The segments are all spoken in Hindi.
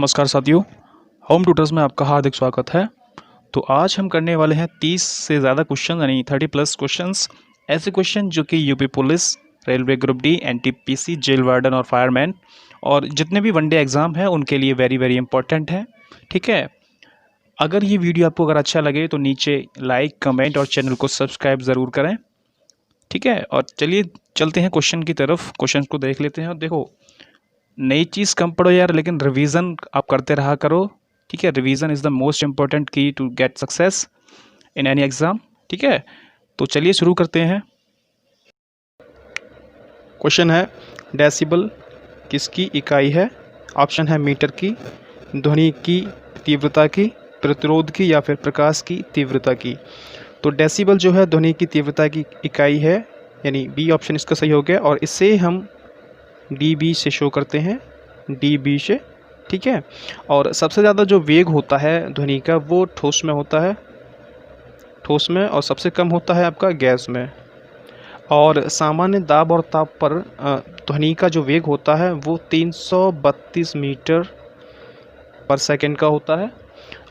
नमस्कार साथियों, होम ट्यूटर्स में आपका हार्दिक स्वागत है। तो आज हम करने वाले हैं 30 से ज़्यादा क्वेश्चन यानी 30 प्लस क्वेश्चंस। ऐसे क्वेश्चन जो कि UP police, railway group D, NTPC, jail warden और फायरमैन और जितने भी वनडे एग्ज़ाम हैं उनके लिए वेरी वेरी इंपॉर्टेंट है। ठीक है, अगर ये वीडियो आपको अगर अच्छा लगे तो नीचे लाइक, कमेंट और चैनल को सब्सक्राइब ज़रूर करें। ठीक है, और चलिए चलते हैं क्वेश्चन की तरफ। क्वेश्चन को देख लेते हैं। और देखो, नई चीज़ कम पढ़ो यार, लेकिन रिवीजन आप करते रहा करो। ठीक है, revision is the most important key to get success in any exam. ठीक है, तो चलिए शुरू करते हैं। क्वेश्चन है, डेसिबल किसकी इकाई है? ऑप्शन है मीटर की, ध्वनि की तीव्रता की, प्रतिरोध की या फिर प्रकाश की तीव्रता की। तो डेसिबल जो है ध्वनि की तीव्रता की इकाई है, यानी बी ऑप्शन इसका सही हो गया। और इससे हम dB से शो करते हैं, dB से। ठीक है, और सबसे ज़्यादा जो वेग होता है ध्वनि का वो ठोस में होता है, ठोस में, और सबसे कम होता है आपका गैस में। और सामान्य दाब और ताप पर ध्वनि का जो वेग होता है वो 332 मीटर पर सेकंड का होता है।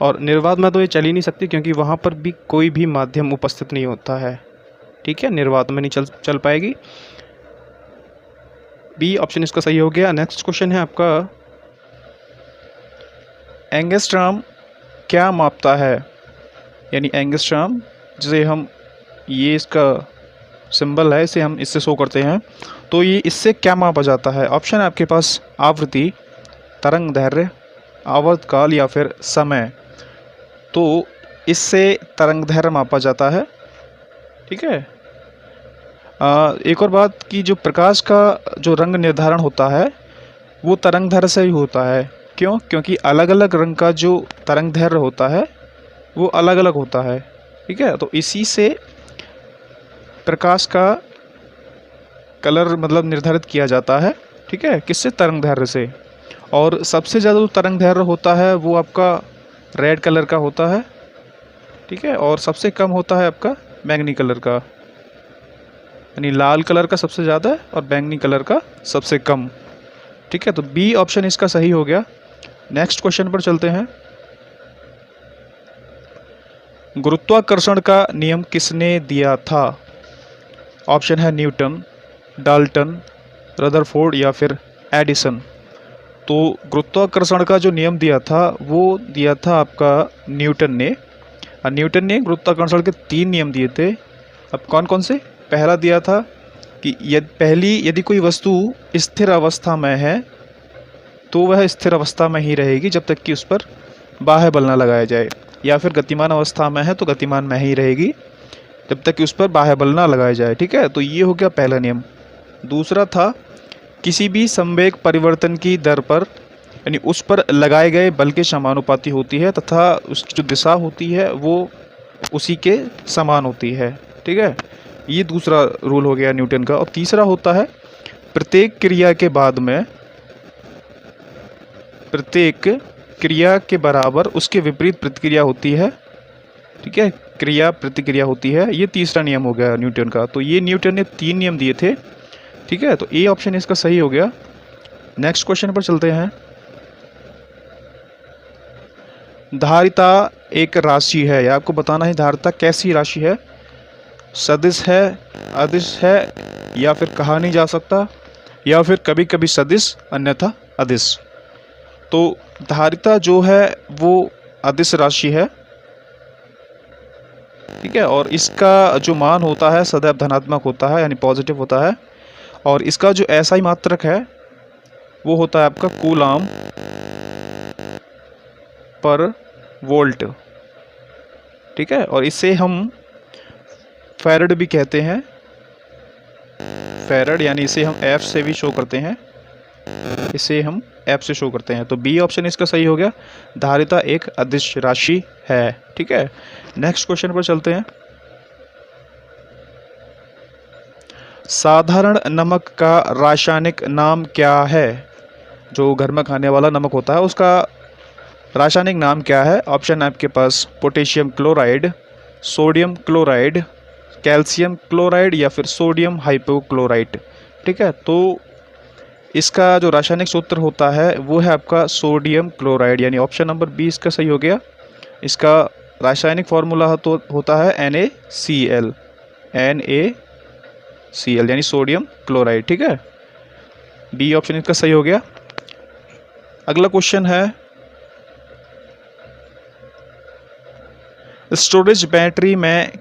और निर्वात में तो ये चल ही नहीं सकती, क्योंकि वहाँ पर भी कोई भी माध्यम उपस्थित नहीं होता है। ठीक है, निर्वात में नहीं चल पाएगी। बी ऑप्शन इसका सही हो गया। नेक्स्ट क्वेश्चन है आपका, एंगस्ट्रॉम क्या मापता है? यानी एंगस्ट्रॉम, जिसे हम, ये इसका सिंबल है, इसे हम इससे शो करते हैं, तो ये इससे क्या मापा जाता है? ऑप्शन है आपके पास आवृत्ति, तरंग दैर्घ्य, आवर्तकाल या फिर समय। तो इससे तरंग दैर्घ्य मापा जाता है। ठीक है, एक और बात कि जो प्रकाश का जो रंग निर्धारण होता है वो तरंग दैर्घ्य से ही होता है। क्यों? क्योंकि अलग अलग रंग का जो तरंग दैर्घ्य होता है वो अलग अलग होता है। ठीक है, तो इसी से प्रकाश का कलर मतलब निर्धारित किया जाता है। ठीक है, किससे? तरंग दैर्घ्य से। और सबसे ज़्यादा जो तरंग दैर्घ्य होता है वो आपका रेड कलर का होता है। ठीक है, और सबसे कम होता है आपका बैंगनी कलर का, यानी लाल कलर का सबसे ज़्यादा है और बैंगनी कलर का सबसे कम। ठीक है, तो बी ऑप्शन इसका सही हो गया। नेक्स्ट क्वेश्चन पर चलते हैं। गुरुत्वाकर्षण का नियम किसने दिया था? ऑप्शन है न्यूटन, डाल्टन, रदरफोर्ड या फिर एडिसन। तो गुरुत्वाकर्षण का जो नियम दिया था वो दिया था आपका न्यूटन ने। और न्यूटन ने गुरुत्वाकर्षण के 3 नियम दिए थे। अब कौन कौन से? पहला दिया था कि यदि कोई वस्तु स्थिर अवस्था में है तो वह स्थिर अवस्था में ही रहेगी जब तक कि उस पर बाह्य बल न लगाया जाए, या फिर गतिमान अवस्था में है तो गतिमान में ही रहेगी जब तक कि उस पर बाह्य बल न लगाया जाए। ठीक है, तो ये हो गया पहला नियम। दूसरा था, किसी भी संवेग परिवर्तन की दर पर, यानी उस पर लगाए गए बल के समानुपाती होती है तथा उसकी जो दिशा होती है वो उसी के समान होती है। ठीक है, ये दूसरा रूल हो गया न्यूटन का। और तीसरा होता है, प्रत्येक क्रिया के बराबर उसके विपरीत प्रतिक्रिया होती है। ठीक है, क्रिया प्रतिक्रिया होती है। ये तीसरा नियम हो गया न्यूटन का। तो ये न्यूटन ने 3 नियम दिए थे। ठीक है, तो ए ऑप्शन इसका सही हो गया। नेक्स्ट क्वेश्चन पर चलते हैं। धारिता एक राशि है, या आपको बताना है धारिता कैसी राशि है? सदिश है, अदिश है, या फिर कहा नहीं जा सकता, या फिर कभी कभी सदिश अन्यथा अदिश। तो धारिता जो है वो अदिश राशि है। ठीक है, और इसका जो मान होता है सदैव धनात्मक होता है, यानी पॉजिटिव होता है। और इसका जो एसआई मात्रक है वो होता है आपका कूलाम पर वोल्ट। ठीक है, और इसे हम फैरड भी कहते हैं, फैरड, यानी इसे हम एफ से भी शो करते हैं, इसे हम एफ से शो करते हैं। तो बी ऑप्शन इसका सही हो गया, धारिता एक अदिश राशि है। ठीक है, नेक्स्ट क्वेश्चन पर चलते हैं। साधारण नमक का रासायनिक नाम क्या है? जो घर में खाने वाला नमक होता है उसका रासायनिक नाम क्या है? ऑप्शन है आपके पास potassium chloride, sodium chloride, calcium chloride या फिर सोडियम हाइपोक्लोराइट। ठीक है, तो इसका जो रासायनिक सूत्र होता है वो है आपका सोडियम क्लोराइड, यानी ऑप्शन नंबर बी इसका सही हो गया। इसका रासायनिक फार्मूला तो होता है NaCl, NaCl यानी सोडियम क्लोराइड। ठीक है, डी ऑप्शन इसका सही हो गया। अगला क्वेश्चन है, स्टोरेज बैटरी में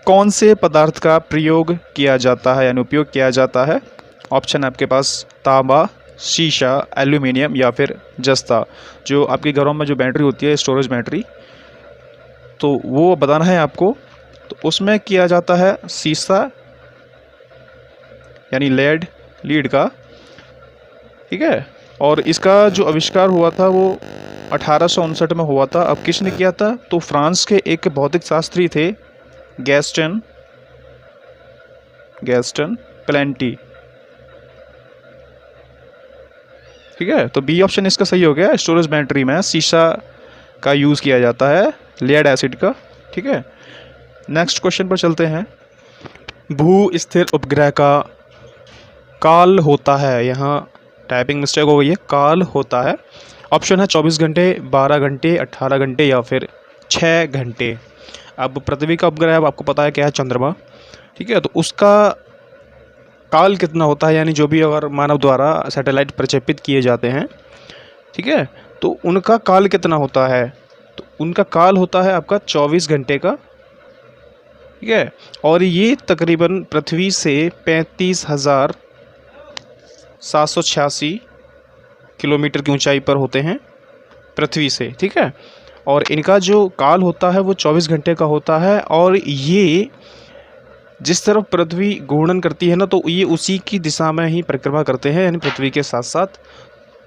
कौन से पदार्थ का प्रयोग किया जाता है यानी उपयोग किया जाता है। ऑप्शन है आपके पास तांबा, शीशा, एल्यूमिनियम या फिर जस्ता। जो आपके घरों में जो बैटरी होती है स्टोरेज बैटरी, तो वो बताना है आपको। तो उसमें किया जाता है शीशा यानी लीड का। ठीक है, और इसका जो आविष्कार हुआ था वो 1859 में हुआ था। अब किसने किया था, तो फ्रांस के एक भौतिक शास्त्री थे गैस्टन प्लेंटी। ठीक है, तो बी ऑप्शन इसका सही हो गया। स्टोरेज बैटरी में शीशा का यूज़ किया जाता है, लेड एसिड का। ठीक है, नेक्स्ट क्वेश्चन पर चलते हैं। भू स्थिर उपग्रह का काल होता है, यहाँ टाइपिंग मिस्टेक हो गई है, काल होता है। ऑप्शन है 24 घंटे, 12 घंटे, 18 घंटे या फिर 6 घंटे। अब पृथ्वी का उपग्रह अब आपको पता है क्या है, चंद्रमा। ठीक है, तो उसका काल कितना होता है, यानी जो भी अगर मानव द्वारा सैटेलाइट प्रक्षेपित किए जाते हैं, ठीक है, तो उनका काल कितना होता है। तो उनका काल होता है आपका 24 घंटे का। ठीक है, और ये तकरीबन पृथ्वी से 35,786 किलोमीटर की ऊंचाई पर होते हैं पृथ्वी से। ठीक है, और इनका जो काल होता है वो 24 घंटे का होता है। और ये जिस तरफ पृथ्वी घूर्णन करती है ना, तो ये उसी की दिशा में ही परिक्रमा करते हैं, यानी पृथ्वी के साथ साथ।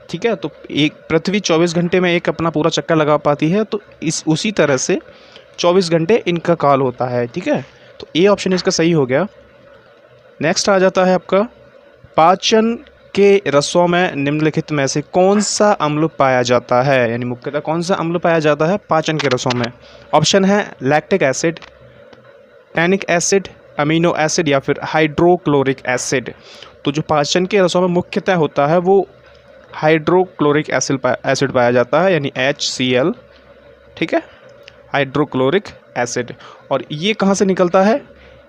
ठीक है, तो एक पृथ्वी 24 घंटे में एक अपना पूरा चक्कर लगा पाती है, तो उसी तरह से 24 घंटे इनका काल होता है। ठीक है, तो ए ऑप्शन इसका सही हो गया। नेक्स्ट आ जाता है आपका, पाचन के रसों में निम्नलिखित में से कौन सा अम्ल पाया जाता है, यानी मुख्यतः कौन सा अम्ल पाया जाता है पाचन के रसों में। ऑप्शन है lactic acid, tannic acid, amino acid या फिर हाइड्रोक्लोरिक एसिड। तो जो पाचन के रसों में मुख्यतः होता है वो हाइड्रोक्लोरिक एसिड पाया जाता है, यानी HCl। ठीक है, हाइड्रोक्लोरिक एसिड। और ये कहाँ से निकलता है,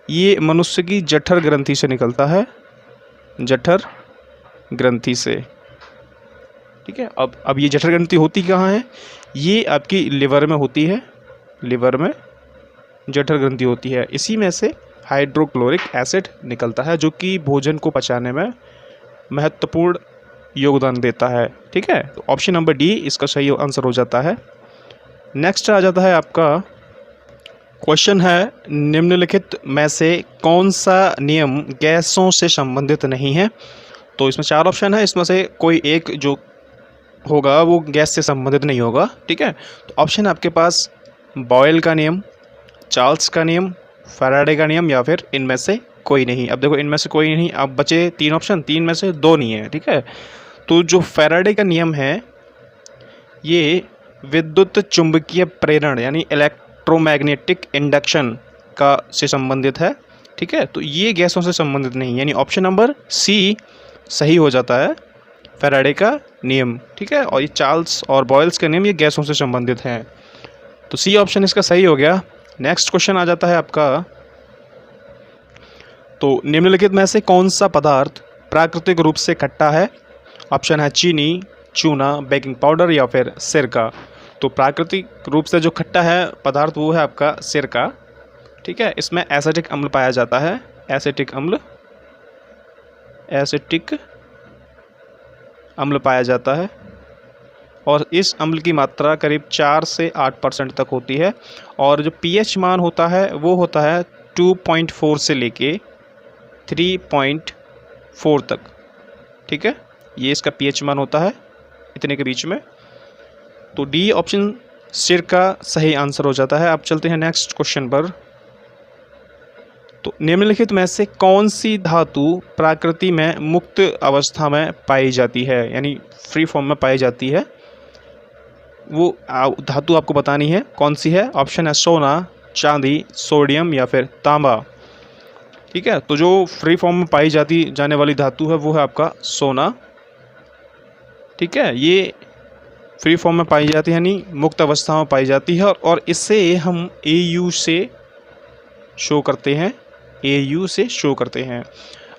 ये मनुष्य की जठर ग्रंथि से निकलता है, जठर ग्रंथि से। ठीक है, अब ये जठर ग्रंथि होती कहाँ है, ये आपकी लिवर में होती है, लिवर में जठर ग्रंथि होती है। इसी में से हाइड्रोक्लोरिक एसिड निकलता है, जो कि भोजन को पचाने में महत्वपूर्ण योगदान देता है। ठीक है, तो ऑप्शन नंबर डी इसका सही आंसर हो जाता है। नेक्स्ट आ जाता है आपका क्वेश्चन है, निम्नलिखित में से कौन सा नियम गैसों से संबंधित नहीं है। तो इसमें 4 ऑप्शन है, इसमें से कोई एक जो होगा वो गैस से संबंधित नहीं होगा। ठीक है, तो ऑप्शन आपके पास बॉयल का नियम, चार्ल्स का नियम, फैराडे का नियम या फिर इनमें से कोई नहीं। अब देखो इनमें से कोई नहीं, अब बचे 3 ऑप्शन, 3 में से 2 नहीं है। ठीक है, तो जो फैराडे का नियम है ये विद्युत चुंबकीय प्रेरण यानी इलेक्ट्रोमैग्नेटिक इंडक्शन का से संबंधित है। ठीक है, तो ये गैसों से संबंधित नहीं, यानी ऑप्शन नंबर सी सही हो जाता है, फैराडे का नियम। ठीक है, और ये चार्ल्स और बॉयल्स का नियम ये गैसों से संबंधित हैं, तो सी ऑप्शन इसका सही हो गया। नेक्स्ट क्वेश्चन आ जाता है आपका, तो निम्नलिखित में से कौन सा पदार्थ प्राकृतिक रूप से खट्टा है। ऑप्शन है चीनी, चूना, बेकिंग पाउडर या फिर सिरका। तो प्राकृतिक रूप से जो खट्टा है पदार्थ वो है आपका सिरका। ठीक है, इसमें एसिटिक अम्ल पाया जाता है, एसिटिक अम्ल पाया जाता है, और इस अम्ल की मात्रा करीब 4 से 8% तक होती है। और जो pH मान होता है वो होता है 2.4 से लेके 3.4 तक। ठीक है, ये इसका pH मान होता है इतने के बीच में। तो डी ऑप्शन सिरका सही आंसर हो जाता है। अब चलते हैं नेक्स्ट क्वेश्चन पर। तो निम्नलिखित में से कौन सी धातु प्रकृति में मुक्त अवस्था में पाई जाती है, यानी फ्री फॉर्म में पाई जाती है, वो धातु आपको बतानी है कौन सी है। ऑप्शन है सोना, चांदी, सोडियम या फिर तांबा। ठीक है, तो जो फ्री फॉर्म में पाई जाने वाली धातु है वो है आपका सोना। ठीक है, ये फ्री फॉर्म में पाई जाती है यानी मुक्त अवस्था में पाई जाती है और इससे हम AU से शो करते हैं, AU से शो करते हैं।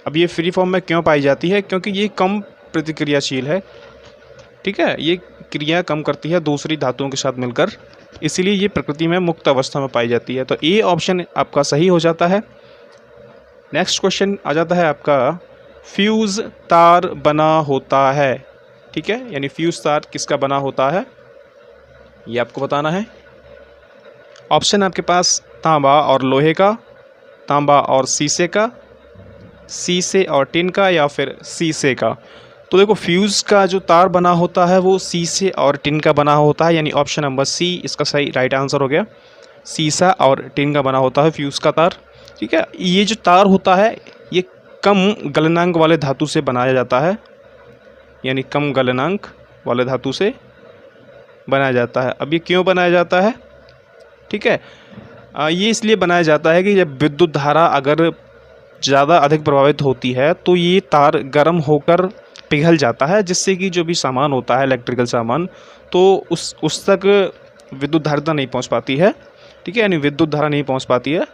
अब ये फ्री फॉर्म में क्यों पाई जाती है? क्योंकि ये कम प्रतिक्रियाशील है, ठीक है, ये क्रिया कम करती है दूसरी धातुओं के साथ मिलकर, इसीलिए ये प्रकृति में मुक्त अवस्था में पाई जाती है। तो ए ऑप्शन आपका सही हो जाता है। नेक्स्ट क्वेश्चन आ जाता है आपका, फ्यूज़ तार बना होता है, ठीक है, यानी फ्यूज़ तार किसका बना होता है ये आपको बताना है। ऑप्शन आपके पास तांबा और लोहे का, तांबा और शीशे का, शीशे और टिन का, या फिर शीशे का। तो देखो फ्यूज़ का जो तार बना होता है वो शीशे और टिन का बना होता है, यानी ऑप्शन नंबर सी इसका सही राइट आंसर हो गया। शीशा और टिन का बना होता है फ्यूज़ का तार, ठीक है। ये जो तार होता है ये कम गलनांक वाले धातु से बनाया जाता है, यानी कम गलनांक वाले धातु से बनाया जाता है। अब ये क्यों बनाया जाता है, ठीक है, ये इसलिए बनाया जाता है कि जब विद्युत धारा अगर ज़्यादा अधिक प्रभावित होती है तो ये तार गर्म होकर पिघल जाता है, जिससे कि जो भी सामान होता है इलेक्ट्रिकल सामान तो उस तक विद्युत धारिता नहीं पहुंच पाती है, ठीक है, यानी विद्युत धारा नहीं पहुंच पाती है,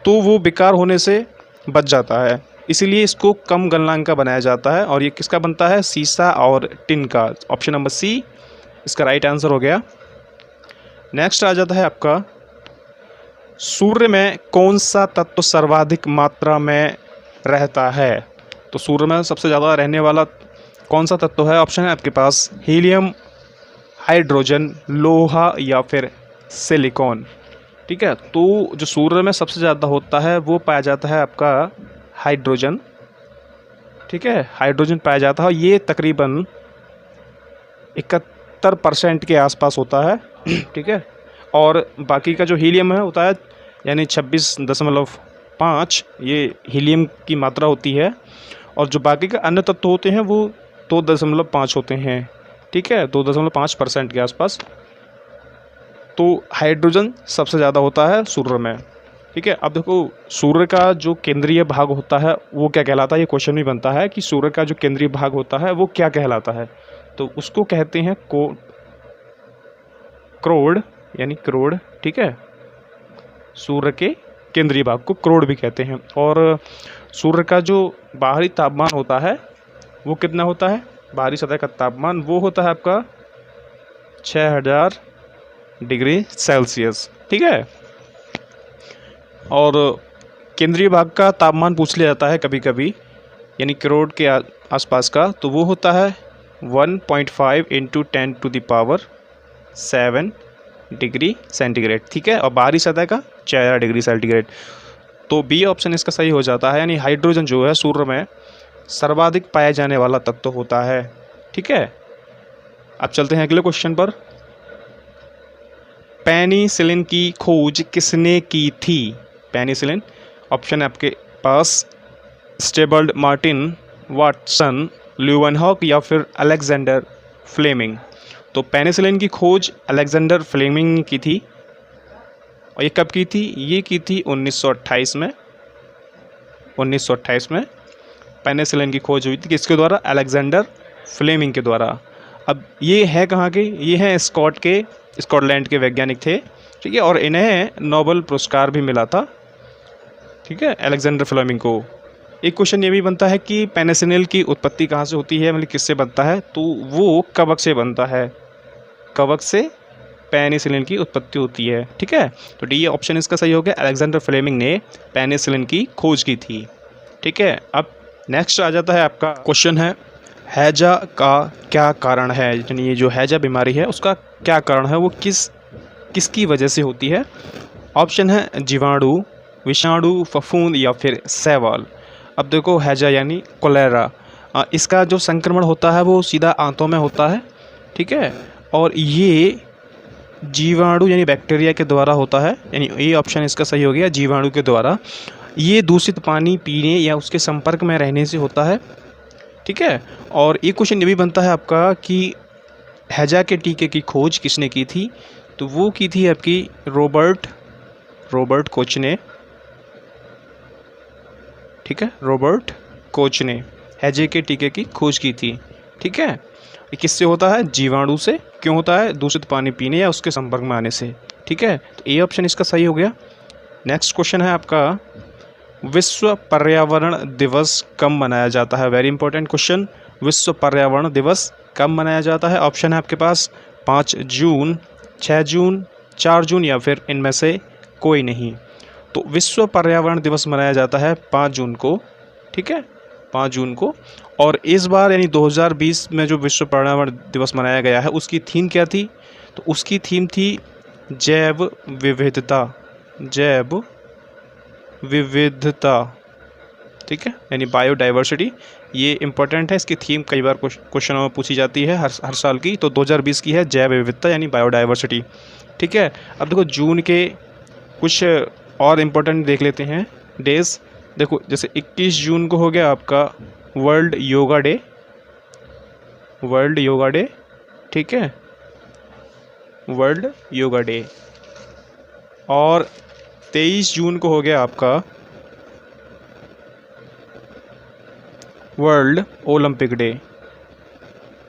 तो वो बेकार होने से बच जाता है। इसीलिए इसको कम गलनांक का बनाया जाता है। और ये किसका बनता है? शीशा और टिन का। ऑप्शन नंबर सी इसका राइट आंसर हो गया। नेक्स्ट आ जाता है आपका, सूर्य में कौन सा तत्व सर्वाधिक मात्रा में रहता है? तो सूर्य में सबसे ज़्यादा रहने वाला कौन सा तत्व है? ऑप्शन है आपके पास हीलियम, हाइड्रोजन, लोहा या फिर सिलिकॉन, ठीक है। तो जो सूर्य में सबसे ज़्यादा होता है वो पाया जाता है आपका हाइड्रोजन, ठीक है, हाइड्रोजन पाया जाता है। ये तकरीबन 71% के आसपास होता है, ठीक है। और बाकी का जो हीलियम है होता है यानी 26.5 ये हीलियम की मात्रा होती है। और जो बाकी का अन्य तत्व होते हैं वो 2.5 होते हैं, ठीक है, 2.5% के आसपास। तो हाइड्रोजन सबसे ज़्यादा होता है सूर्य में, ठीक है। अब देखो सूर्य का जो केंद्रीय भाग होता है वो क्या कहलाता है, ये क्वेश्चन भी बनता है कि सूर्य का जो केंद्रीय भाग होता है वो क्या कहलाता है। तो उसको कहते हैं क्रोड, यानी करोड़, ठीक है। सूर्य के केंद्रीय भाग को करोड़ भी कहते हैं। और सूर्य का जो बाहरी तापमान होता है वो कितना होता है? बाहरी सतह का तापमान वो होता है आपका 6000 डिग्री सेल्सियस, ठीक है। और केंद्रीय भाग का तापमान पूछ लिया जाता है कभी कभी, यानी करोड़ के आसपास का, तो वो होता है 1.5 × 10⁻7 डिग्री सेंटीग्रेड, ठीक है। और बाहरी सतह का 4000 डिग्री सेंटीग्रेड। तो बी ऑप्शन इसका सही हो जाता है, यानी हाइड्रोजन जो है सूर्य में सर्वाधिक पाया जाने वाला तत्व होता है, ठीक है। अब चलते हैं अगले क्वेश्चन पर। पेनिसिलिन की खोज किसने की थी? पेनिसिलिन, ऑप्शन है आपके पास स्टेबल्ड, मार्टिन, वाटसन, ल्यूवेनहॉक या फिर अलेक्जेंडर फ्लेमिंग। तो पेनिसिलिन की खोज अलेक्जेंडर फ्लेमिंग ने की थी। और ये कब की थी? ये की थी 1928 में। 1928 में पेनिसिलिन की खोज हुई थी, किसके द्वारा? अलेक्जेंडर फ्लेमिंग के द्वारा। अब ये है कहाँ के? ये हैं स्कॉटलैंड के वैज्ञानिक थे, ठीक है। और इन्हें नोबेल पुरस्कार भी मिला था, ठीक है, अलेक्जेंडर फ्लेमिंग को। एक क्वेश्चन ये भी बनता है कि पेनिसिलिन की उत्पत्ति कहाँ से होती है, मतलब किससे बनता है? तो वो कवक से बनता है, कवक से पेनिसिलिन की उत्पत्ति होती है, ठीक है। तो डी ऑप्शन इसका सही हो गया, अलेक्जेंडर फ्लेमिंग ने पेनिसिलिन की खोज की थी, ठीक है। अब नेक्स्ट आ जाता है आपका क्वेश्चन है, हैजा का क्या कारण है? यानी ये जो हैजा बीमारी है उसका क्या कारण है, वो किसकी वजह से होती है? ऑप्शन है जीवाणु, विषाणु, फफूंद या फिर शैवाल। अब देखो हैजा यानी कोलेरा, इसका जो संक्रमण होता है वो सीधा आंतों में होता है, ठीक है। और ये जीवाणु यानी बैक्टीरिया के द्वारा होता है, यानी ये ऑप्शन इसका सही हो गया, जीवाणु के द्वारा। ये दूषित पानी पीने या उसके संपर्क में रहने से होता है, ठीक है। और एक क्वेश्चन ये भी बनता है आपका कि हैजा के टीके की खोज किसने की थी? तो वो की थी आपकी रॉबर्ट कोच ने, ठीक है, रॉबर्ट कोच ने हैजे के टीके की खोज की थी। ठीक है। ये किससे होता है? जीवाणु से। क्यों होता है? दूषित पानी पीने या उसके संपर्क में आने से। ठीक है, तो ए ऑप्शन इसका सही हो गया। नेक्स्ट क्वेश्चन है आपका, विश्व पर्यावरण दिवस कब मनाया जाता है? Very important question. विश्व पर्यावरण दिवस कब मनाया जाता है? ऑप्शन है आपके पास 5 जून, 6 जून, 4 जून या फिर इनमें से कोई नहीं। तो विश्व पर्यावरण दिवस मनाया जाता है 5 जून को। ठीक है, 5 जून को। और इस बार यानी 2020 में जो विश्व पर्यावरण दिवस मनाया गया है उसकी थीम क्या थी? तो उसकी थीम थी जैव विविधता। जैव विविधता, ठीक है, यानी बायोडाइवर्सिटी। ये इंपॉर्टेंट है, इसकी थीम कई बार क्वेश्चनों में पूछी जाती है हर साल की। तो 2020 की है जैव विविधता यानी बायोडाइवर्सिटी। ठीक है, अब देखो जून के कुछ और इम्पोर्टेंट देख लेते हैं डेज। देखो जैसे 21 जून को हो गया आपका world yoga day. World yoga day, ठीक है, वर्ल्ड योगा डे। और 23 जून को हो गया आपका world Olympic day.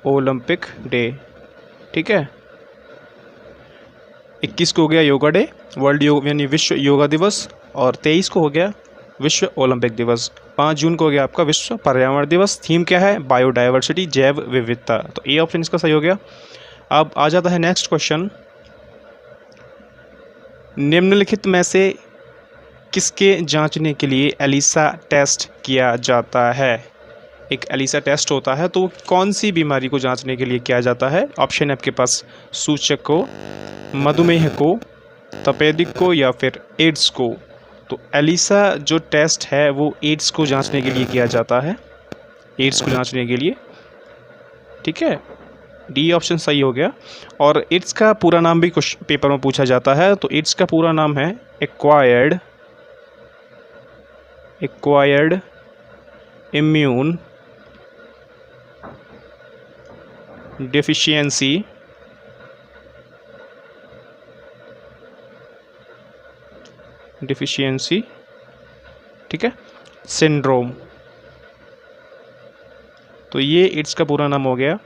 Olympic day, ठीक है। 21 को हो गया योगा डे, वर्ल्ड योग यानी विश्व योगा दिवस। और 23 को हो गया विश्व ओलंपिक दिवस। 5 जून को हो गया आपका विश्व पर्यावरण दिवस। थीम क्या है? बायोडाइवर्सिटी, जैव विविधता। तो ए ऑप्शन इसका सही हो गया। अब आ जाता है नेक्स्ट क्वेश्चन, निम्नलिखित में से किसके जांचने के लिए एलिसा टेस्ट किया जाता है? एक एलिसा टेस्ट होता है, तो कौन सी बीमारी को जांचने के लिए किया जाता है? ऑप्शन है आपके पास सूचक को, मधुमेह को, तपेदिक को या फिर एड्स को। तो एलिसा जो टेस्ट है वो एड्स को जांचने के लिए किया जाता है। एड्स को जांचने के लिए, ठीक है, डी ऑप्शन सही हो गया। और एड्स का पूरा नाम भी कुछ पेपर में पूछा जाता है। तो एड्स का पूरा नाम है एक्वायर्ड इम्यून डेफिशिएंसी ठीक है, सिंड्रोम। तो ये एड्स का पूरा नाम हो गया।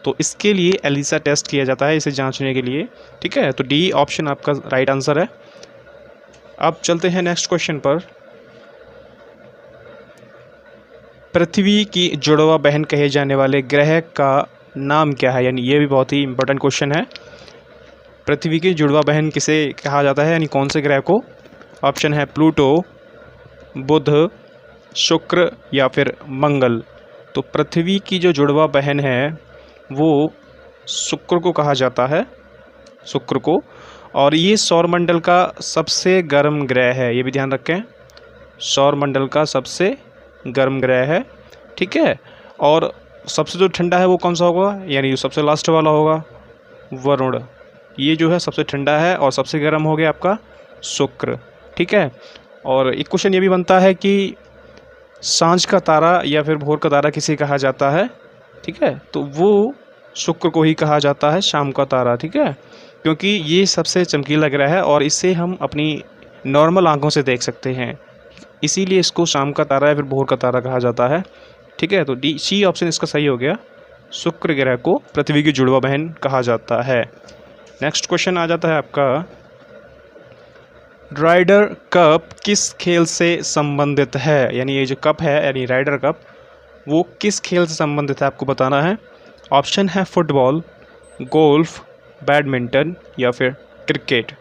तो इसके लिए एलिसा टेस्ट किया जाता है, इसे जांचने के लिए। ठीक है, तो डी ऑप्शन आपका राइट आंसर है। अब चलते हैं नेक्स्ट क्वेश्चन पर। पृथ्वी की जुड़वा बहन कहे जाने वाले ग्रह का नाम क्या है? यानी ये भी बहुत ही इंपॉर्टेंट क्वेश्चन है। पृथ्वी की जुड़वा बहन किसे कहा जाता है, यानी कौन से ग्रह को? ऑप्शन है प्लूटो, बुध, शुक्र या फिर मंगल। तो पृथ्वी की जो जुड़वा बहन है वो शुक्र को कहा जाता है, शुक्र को। और ये सौरमंडल का सबसे गर्म ग्रह है, ये भी ध्यान रखें, सौरमंडल का सबसे गर्म ग्रह है। ठीक है, और सबसे जो ठंडा है वो कौन सा होगा? यानी जो सबसे लास्ट वाला होगा वरुण। ये जो है सबसे ठंडा है और सबसे गर्म हो गया आपका शुक्र। ठीक है, और एक क्वेश्चन ये भी बनता है कि सांझ का तारा या फिर भोर का तारा किसे कहा जाता है? ठीक है, तो वो शुक्र को ही कहा जाता है, शाम का तारा। ठीक है, क्योंकि ये सबसे चमकीला ग्रह है और इसे हम अपनी नॉर्मल आंखों से देख सकते हैं, इसीलिए इसको शाम का तारा या फिर भोर का तारा कहा जाता है। ठीक है, तो डी सी ऑप्शन इसका सही हो गया, शुक्र ग्रह को पृथ्वी की जुड़वा बहन कहा जाता है। नेक्स्ट क्वेश्चन आ जाता है आपका, राइडर कप किस खेल से संबंधित है? यानी ये जो कप है यानी राइडर कप, वो किस खेल से संबंधित है आपको बताना है। ऑप्शन है फुटबॉल, गोल्फ, बैडमिंटन या फिर क्रिकेट।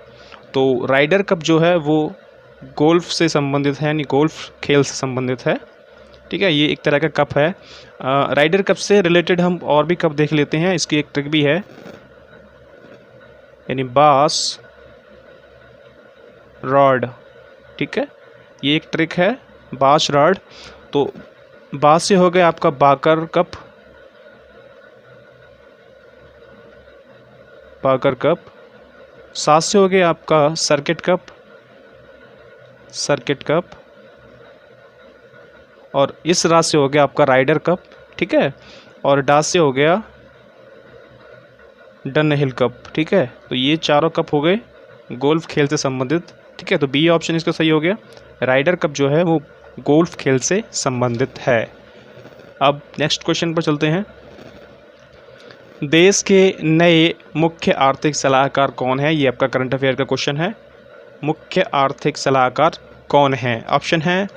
तो राइडर कप जो है वो गोल्फ से संबंधित है, यानी गोल्फ खेल से संबंधित है। ठीक है, ये एक तरह का कप है। राइडर कप से रिलेटेड हम और भी कप देख लेते हैं, इसकी एक ट्रिक भी है, यानी बास रॉड। ठीक है, ये एक ट्रिक है, बास रॉड। तो बास से हो गया आपका बाकर कप, बाकर कप। सात से हो गया आपका सर्किट कप, सर्किट कप। और इस रात से हो गया आपका राइडर कप। ठीक है, और डास से हो गया डन हिल कप। ठीक है, तो ये चारों कप हो गए गोल्फ खेल से संबंधित। ठीक है, तो बी ऑप्शन इसका सही हो गया, राइडर कप जो है वो गोल्फ खेल से संबंधित है। अब नेक्स्ट क्वेश्चन पर चलते हैं। देश के नए मुख्य आर्थिक सलाहकार कौन है? ये आपका करंट अफेयर का क्वेश्चन है। मुख्य आर्थिक सलाहकार कौन है? ऑप्शन है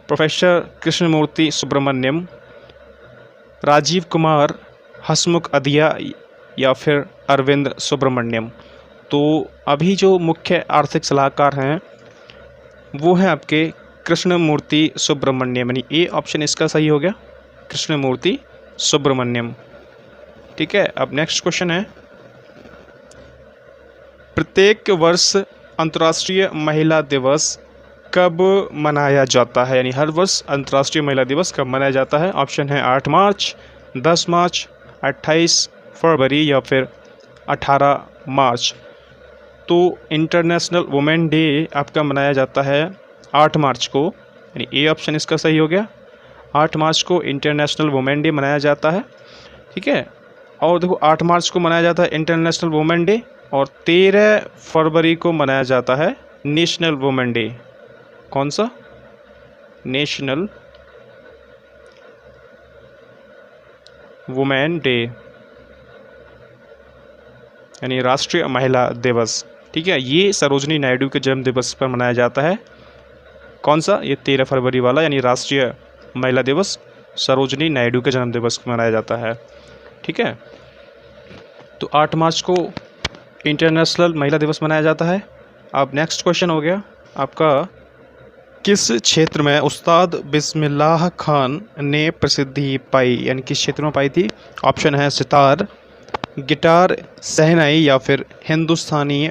प्रोफेसर कृष्णमूर्ति सुब्रमण्यम, राजीव कुमार, हसमुख अधिया या फिर अरविंद सुब्रमण्यम। तो अभी जो मुख्य आर्थिक सलाहकार हैं वो हैं आपके कृष्णमूर्ति सुब्रमण्यम, यानी ए ऑप्शन इसका सही हो गया, कृष्णमूर्ति सुब्रमण्यम। ठीक है, अब नेक्स्ट क्वेश्चन है, प्रत्येक वर्ष अंतर्राष्ट्रीय महिला दिवस कब मनाया जाता है? यानी हर वर्ष अंतर्राष्ट्रीय महिला दिवस कब मनाया जाता है? ऑप्शन है 8 मार्च, 10 मार्च, 28 फरवरी या फिर 18 मार्च। तो इंटरनेशनल वुमेन डे आपका मनाया जाता है 8 मार्च को, यानी ए ऑप्शन इसका सही हो गया। 8 मार्च को इंटरनेशनल वुमेन डे मनाया जाता है। ठीक है, और देखो 8 मार्च को मनाया जाता है इंटरनेशनल वुमेन डे, और 13 फरवरी को मनाया जाता है नेशनल वुमेन डे। कौन सा? नेशनल वुमेन डे, यानी राष्ट्रीय महिला दिवस। ठीक है, ये सरोजनी नायडू के जन्म दिवस पर मनाया जाता है। कौन सा? ये 13 फरवरी वाला, यानी राष्ट्रीय महिला दिवस सरोजनी नायडू के जन्म दिवस पर मनाया जाता है। ठीक है, तो 8 मार्च को इंटरनेशनल महिला दिवस मनाया जाता है। अब नेक्स्ट क्वेश्चन हो गया आपका, किस क्षेत्र में उस्ताद बिस्मिल्लाह खान ने प्रसिद्धि पाई? यानी किस क्षेत्र में पाई थी? ऑप्शन है सितार, गिटार, शहनाई या फिर हिंदुस्तानी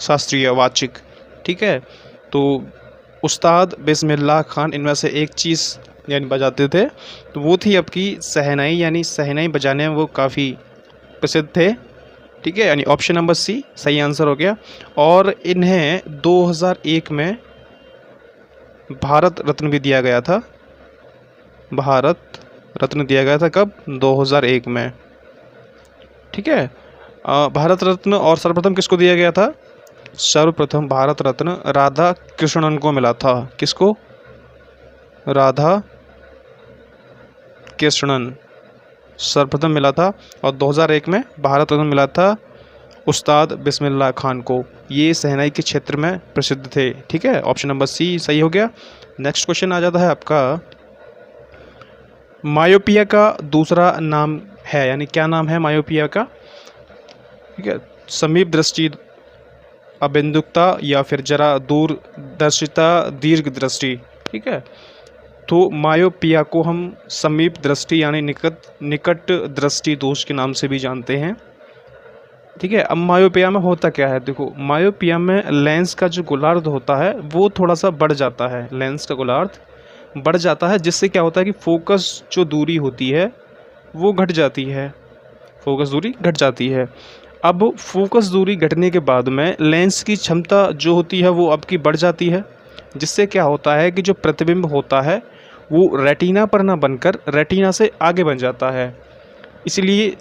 शास्त्रीय वाचिक। ठीक है, तो उस्ताद बिस्मिल्लाह खान इनमें से एक चीज़ यानी बजाते थे, तो वो थी आपकी शहनाई, यानी शहनाई बजाने में वो काफ़ी प्रसिद्ध थे। ठीक है, यानी ऑप्शन नंबर सी सही आंसर हो गया। और इन्हें 2001 में भारत रत्न भी दिया गया था। भारत रत्न दिया गया था कब? 2001 में। ठीक है, भारत रत्न और सर्वप्रथम किसको दिया गया था? सर्वप्रथम भारत रत्न राधा कृष्णन को मिला था। किसको? राधा कृष्णन सर्वप्रथम मिला था, और 2001 में भारत रत्न मिला था उस्ताद बिस्मिल्लाह खान को। ये शहनाई के क्षेत्र में प्रसिद्ध थे। ठीक है, ऑप्शन नंबर सी सही हो गया। नेक्स्ट क्वेश्चन आ जाता है आपका, मायोपिया का दूसरा नाम है, यानी क्या नाम है मायोपिया का? ठीक है, समीप दृष्टि, अबिंदुकता या फिर जरा दूरदर्शिता, दीर्घ दृष्टि। ठीक है, तो मायोपिया को हम समीप दृष्टि यानी निकट दृष्टि दोष के नाम से भी जानते हैं। ठीक है, अब मायोपिया में होता क्या है? देखो, मायोपिया में लेंस का जो गोलार्ध होता है वो थोड़ा सा बढ़ जाता है, लेंस का गोलार्ध बढ़ जाता है, जिससे क्या होता है कि फोकस जो दूरी होती है वो घट जाती है, फोकस दूरी घट जाती है। अब फोकस दूरी घटने के बाद में लेंस की क्षमता जो होती है वो आपकी बढ़ जाती है, जिससे क्या होता है कि जो प्रतिबिंब होता है वो रेटिना पर ना बनकर रेटिना से आगे बन जाता है। इसलिए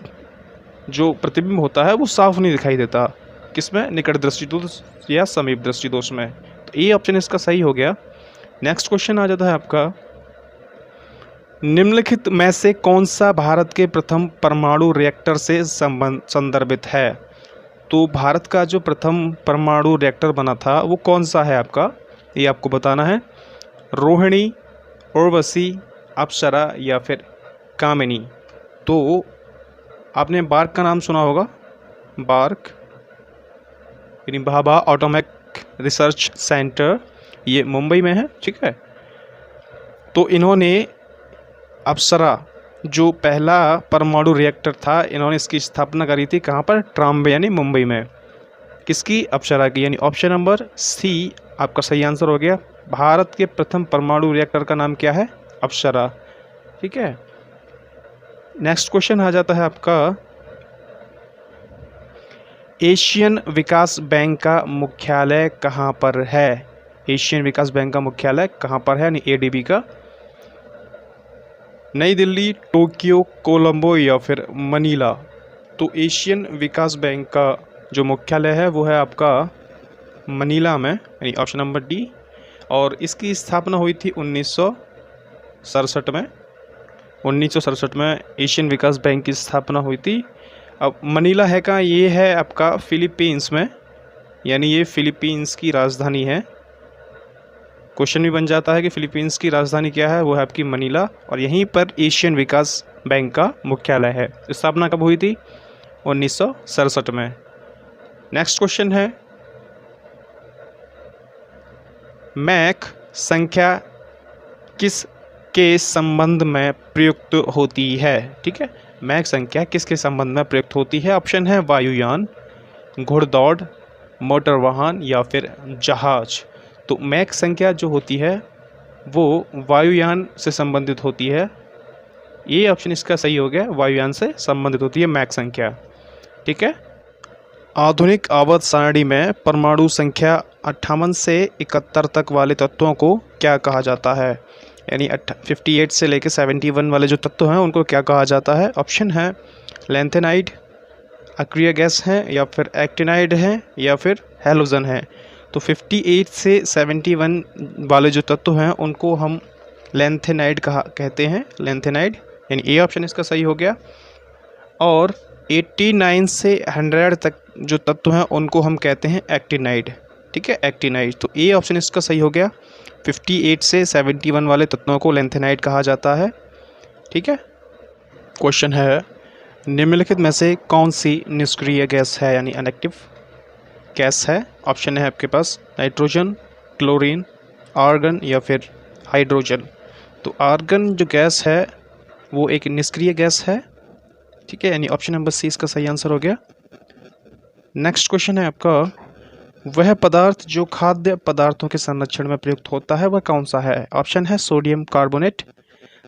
जो प्रतिबिंब होता है वो साफ नहीं दिखाई देता। किसमें? निकट दृष्टि दोष या समीप दृष्टि दोष में। तो ये ऑप्शन इसका सही हो गया। नेक्स्ट क्वेश्चन आ जाता है आपका, निम्नलिखित में से कौन सा भारत के प्रथम परमाणु रिएक्टर से संदर्भित है? तो भारत का जो प्रथम परमाणु रिएक्टर बना था वो कौन सा है आपका? ये आपको बताना है। रोहिणी, उर्वशी, अप्सरा या फिर कामिनी। तो आपने बार्क का नाम सुना होगा, बार्क यानी भाभा एटॉमिक रिसर्च सेंटर, ये मुंबई में है। ठीक है, तो इन्होंने अप्सरा जो पहला परमाणु रिएक्टर था, इन्होंने इसकी स्थापना करी थी कहाँ पर? ट्राम्बे यानी मुंबई में। किसकी? अप्सरा की, यानी ऑप्शन नंबर सी आपका सही आंसर हो गया। भारत के प्रथम परमाणु रिएक्टर का नाम क्या है? अप्सरा। ठीक है, नेक्स्ट क्वेश्चन आ जाता है आपका, एशियन विकास बैंक का मुख्यालय कहाँ पर है? एशियन विकास बैंक का मुख्यालय कहाँ पर है, यानी एडीबी का? नई दिल्ली, टोक्यो, कोलंबो या फिर मनीला। तो एशियन विकास बैंक का जो मुख्यालय है वो है आपका मनीला में, यानी ऑप्शन नंबर डी। और इसकी स्थापना हुई थी 1967 में। 1967 में एशियन विकास बैंक की स्थापना हुई थी। अब मनीला है कहाँ, ये है आपका फिलीपींस में, यानी ये फिलीपींस की राजधानी है। क्वेश्चन भी बन जाता है कि फिलीपींस की राजधानी क्या है, वो है आपकी मनीला, और यहीं पर एशियन विकास बैंक का मुख्यालय है। स्थापना कब हुई थी? 1967 में। नेक्स्ट क्वेश्चन है, मैक संख्या किस के संबंध में प्रयुक्त होती है? ठीक है, मैक संख्या किसके संबंध में प्रयुक्त होती है? ऑप्शन है वायुयान, घुड़दौड़, मोटर वाहन या फिर जहाज। तो मैक संख्या जो होती है वो वायुयान से संबंधित होती है। ये ऑप्शन इसका सही हो गया, वायुयान से संबंधित होती है मैक संख्या। ठीक है। आधुनिक आवर्त सारणी में परमाणु संख्या 58 से 71 तक वाले तत्वों को क्या कहा जाता है? यानी 58 से लेकर 71 वाले जो तत्व हैं उनको क्या कहा जाता है? ऑप्शन है लैंथेनाइड, अक्रिय गैस हैं, या फिर एक्टिनाइड हैं, या फिर हैलोजन है। तो 58 से 71 वाले जो तत्व हैं उनको हम लैंथेनाइड कहते हैं, लैंथेनाइड, यानी ए ऑप्शन इसका सही हो गया। और 89 से 100 तक जो तत्व हैं उनको हम कहते हैं एक्टिनाइड। ठीक है, एक्टिनाइड। तो ए ऑप्शन इसका सही हो गया। 58 से 71 वाले तत्वों को लैंथेनाइड कहा जाता है। ठीक है। क्वेश्चन है, निम्नलिखित में से कौन सी निष्क्रिय गैस है, यानी इनएक्टिव गैस है? ऑप्शन है आपके पास नाइट्रोजन, क्लोरीन, आर्गन या फिर हाइड्रोजन। तो आर्गन जो गैस है वो एक निष्क्रिय गैस है। ठीक है, यानी ऑप्शन नंबर सी इसका सही आंसर हो गया। नेक्स्ट क्वेश्चन है आपका, वह पदार्थ जो खाद्य पदार्थों के संरक्षण में प्रयुक्त होता है वह कौन सा है? ऑप्शन है sodium carbonate,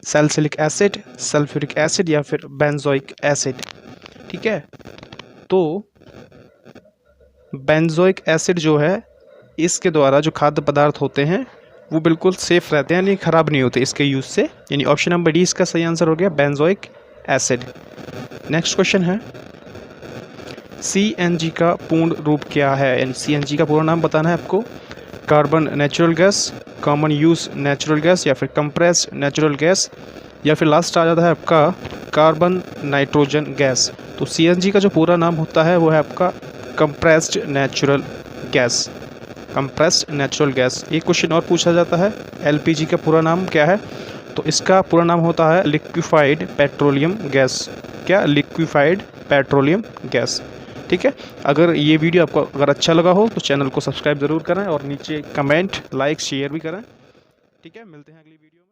salicylic acid, sulphuric acid या फिर बेंजोइक एसिड। ठीक है, तो बेंजोइक एसिड जो है इसके द्वारा जो खाद्य पदार्थ होते हैं वो बिल्कुल सेफ रहते हैं, यानी ख़राब नहीं होते इसके यूज़ से, यानी ऑप्शन नंबर डी इसका सही आंसर हो गया, बेंजोइक एसिड। नेक्स्ट क्वेश्चन है, CNG का पूर्ण रूप क्या है? यानी CNG का पूरा नाम बताना है आपको। Carbon natural gas, common use natural gas या फिर कंप्रेस्ड नेचुरल गैस, या फिर लास्ट आ जाता है आपका कार्बन नाइट्रोजन गैस। तो CNG का जो पूरा नाम होता है वो है आपका compressed natural gas, compressed natural gas. एक क्वेश्चन और पूछा जाता है, LPG का पूरा नाम क्या है? तो इसका पूरा नाम होता है लिक्विफाइड पेट्रोलियम गैस। क्या? Liquefied petroleum gas. ठीक है। अगर ये वीडियो आपको अगर अच्छा लगा हो तो चैनल को सब्सक्राइब ज़रूर करें और नीचे कमेंट, लाइक, शेयर भी करें। ठीक है, मिलते हैं अगली वीडियो में।